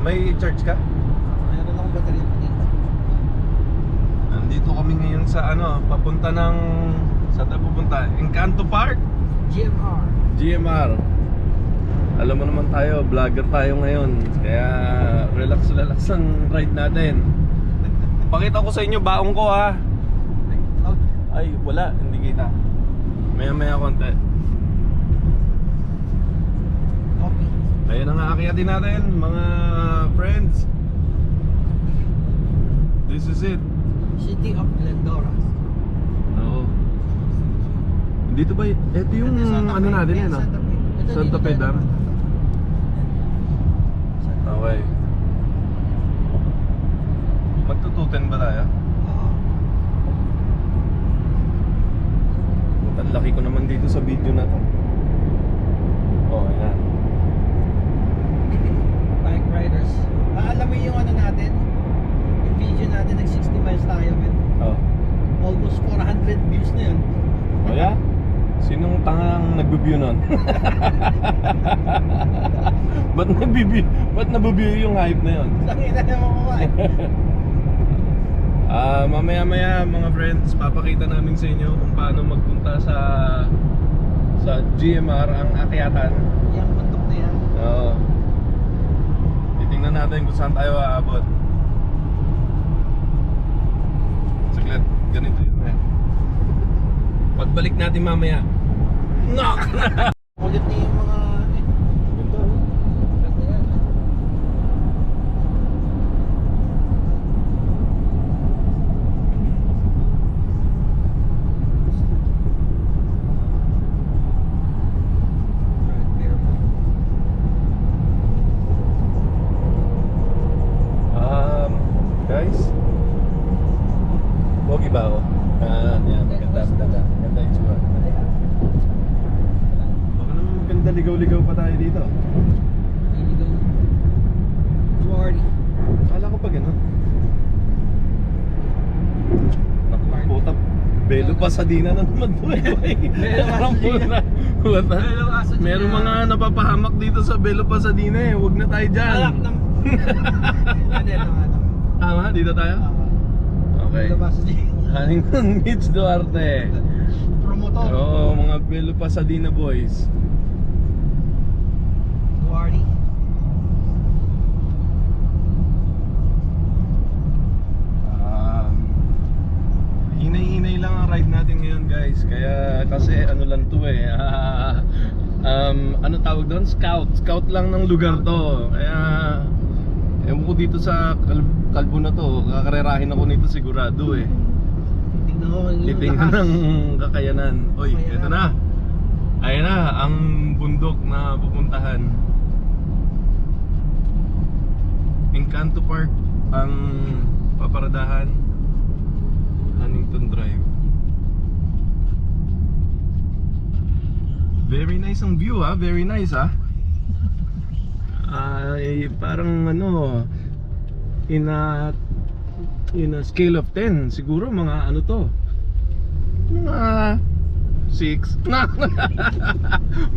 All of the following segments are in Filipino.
May charge ka? Mayroon akong baterya pa dito. Nandito kami ngayon sa ano, papunta ng... Saan tayo pupunta? Encanto Park? GMR. GMR. Alam mo naman tayo, vlogger tayo ngayon. Kaya relax ang ride natin. Pakita ko sa inyo baong ko ha. Ay, wala, hindi kita. Maya konti. Okay. Ayun ang aakyatin natin, mga friends. This is it. City of Glendora. Oo. Dito ba? Ito yung ano natin yan, ah? Santa Fe Dam. Okay. Magtututin ba tayo? Oo. Ang laki ko naman dito sa video na to. Oh, ayan. Bike riders. Alam mo yung ano natin? Yung video natin, nag 60 miles tayo, man. Oh. Almost 400 views na yun. Oh, yeah? Sinong tangang nag-view nun? Ba't nabibigyo yung hype na yun? Sangina naman ko ba? Mamaya mga friends, papakita namin sa inyo kung paano magpunta sa GMR ang akyatan. Yung bundok na yan. Oo. Titingnan natin kung saan tayo aabot. Saglit, ganito yun eh. Pagbalik natin mamaya. Knock! Ulit na yung mga... Ganito. Ganda yan. Guys, pogi ba ako? Yan, ganda yung tsura. Baka naman maganda ligaw-ligaw pa tayo dito. Iligaw. Duarte. Kala ko pa gano'n. Naku, puta, Belo Pasadena na naman to eh. Meron mga napapahamak dito sa Belo Pasadena eh. Huwag na tayo dyan. Alak ng... Tama, dito tayo? Okay. Huntington Beach, Duarte. Promotor. Oo, mga Belo Pasadena boys. Duarte. Hinay-hinay lang ang ride natin ngayon guys. Kaya kasi ano lang to eh. Ano tawag doon? Scout lang ng lugar to. Kaya ewan ko dito sa kalbo na to, kakarerahin ako nito sigurado eh. Titingnan ng kakayanan. Oy, eto na. Ayan na, ang bundok na pupuntahan. Encanto Park ang paparadahan. Huntington Drive. Very nice ang view ha, very nice ha. Parang ano, in a scale of 10 siguro mga ano to, mga 6.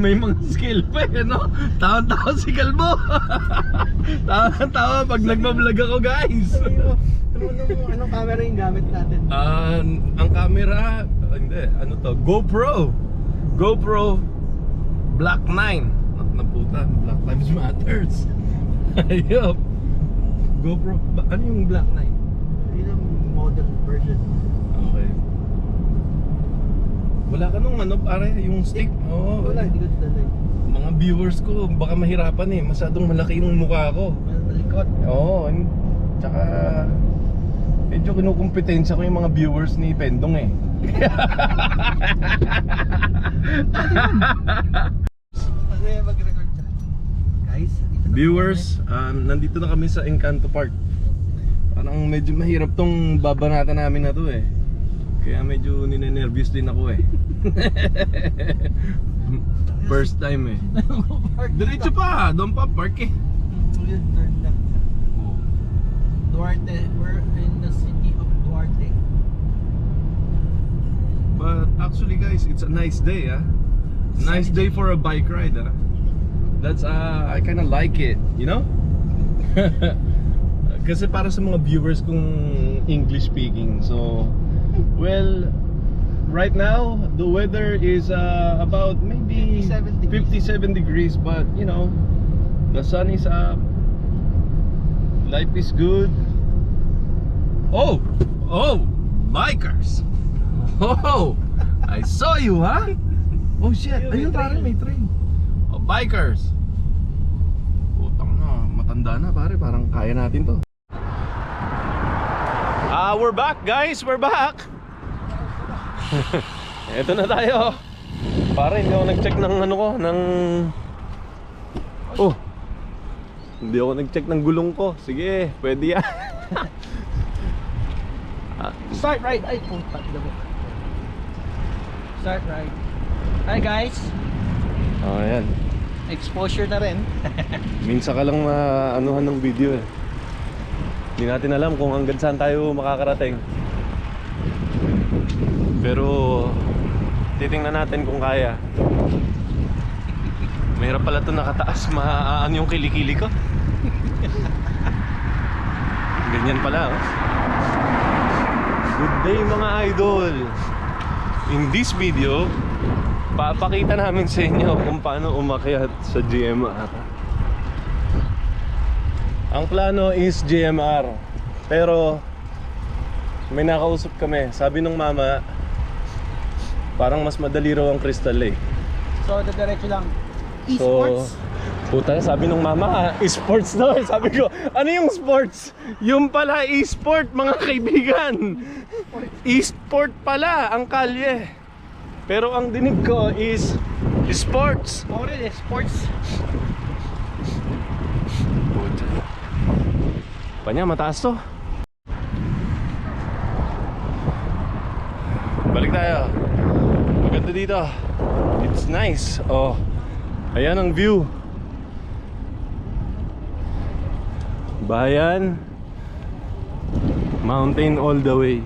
May mga scale pa eh, no? Tawa-tawa si Kalbo. Tawa-tawa pag nagbablog ako guys. Anong camera yung gamit natin? Ang camera, hindi, ano to, GoPro Black 9. Na puta, Black Lives Matters. Ayop. GoPro, ano yung Black 9? Yun ang modern version. Okay. Wala ka nung ano pare, yung stick? Oo. Wala, hindi ko dadalhin. Mga viewers ko, baka mahirapan eh. Masyadong malaki yung mukha ko. Malikot. Oo. Tsaka medyo kinukumpetensya ko yung mga viewers ni Pendong eh. Kasi mag-record ka. Guys, Viewers, nandito na kami sa Encanto Park. Parang medyo mahirap tong babanata namin na to eh. Kaya medyo ninenervyos din ako eh. First time eh. Diretso pa, doon pa park eh. Turn left. Duarte, we're in the city of Duarte. But actually guys, it's a nice day ah. Nice day for a bike ride ah. That's I kind of like it, you know? Kasi para sa mga viewers kung English speaking. So, well, right now the weather is about maybe 57 degrees, but you know, the sun is up, life is good. Oh, bikers. Oh, I saw you, huh? Oh shit, ayun pare, may train. Oh, bikers. Putang na, matanda na pare, parang kaya natin to. We're back guys, we're back. Eto na tayo. Pare, hindi ako nag-check ng ano ko, ng... Oh, hindi ako nag-check ng gulong ko. Sige, pwede yan. Start right. Ay, puta. Start right. Hi guys. Oh, ayan. Exposure na rin. Minsan ka lang anuhan ng video eh. Hindi natin alam kung hanggang saan tayo makakarating. Pero titingnan natin kung kaya. Mahirap pala ito nakataas. Maaan yung kilikili ko. Ganyan pala oh. Good day mga idol. In this video, papakita namin sa inyo kung paano umakyat sa GMR. Ang plano is GMR. Pero may nakausap kami. Sabi nung mama, parang mas madali raw ang Crystal Lake. So, diretso lang. Esports? So, puta, sabi nung mama, esports daw. Sabi ko, ano yung sports? Yung pala e-sport mga kaibigan. E-sport pala ang kalye. Pero ang dinig ko is sports. Oo rin, sports. Puta. Panya, mataas to. Balik tayo. Maganda dito. It's nice. Oh, ayan ang view. Bayan, mountain all the way.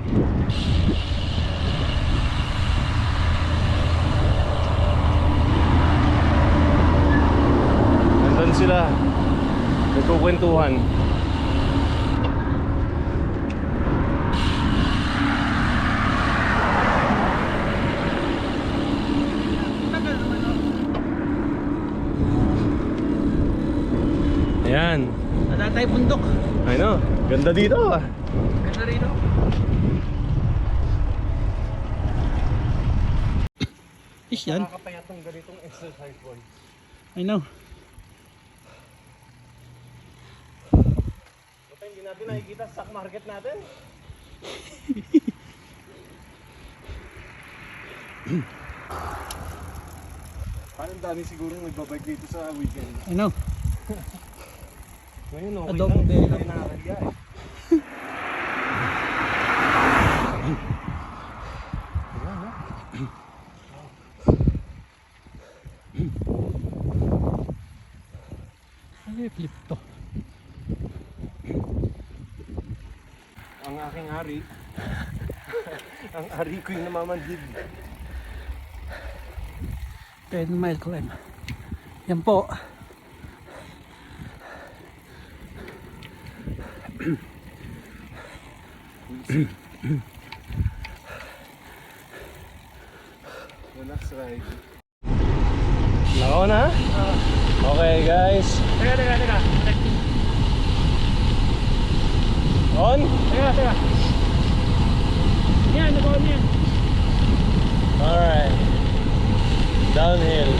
Nandun sila, nagkukwentuhan. Ayan. Wala tayo bundok. I know, ganda dito ah. Ganda rito. Is yan? Nakakapayat tong ganitong exercise boy. I know. Buta hindi natin nakikita sa stock market natin. Parang dami siguro nagbabike dito sa weekend. I know. Ngayon okay Adobo lang, de. hindi tayo nakakahiya eh. Ayan, no? Ay, flip to. Ang aking hari. Ang hari ko yung namamanhid. 10 mile climb. Yan po. Relax ride. Nako na? Okay guys. Teka. On? Teka. Yan, nag-on yan. Alright. Downhill.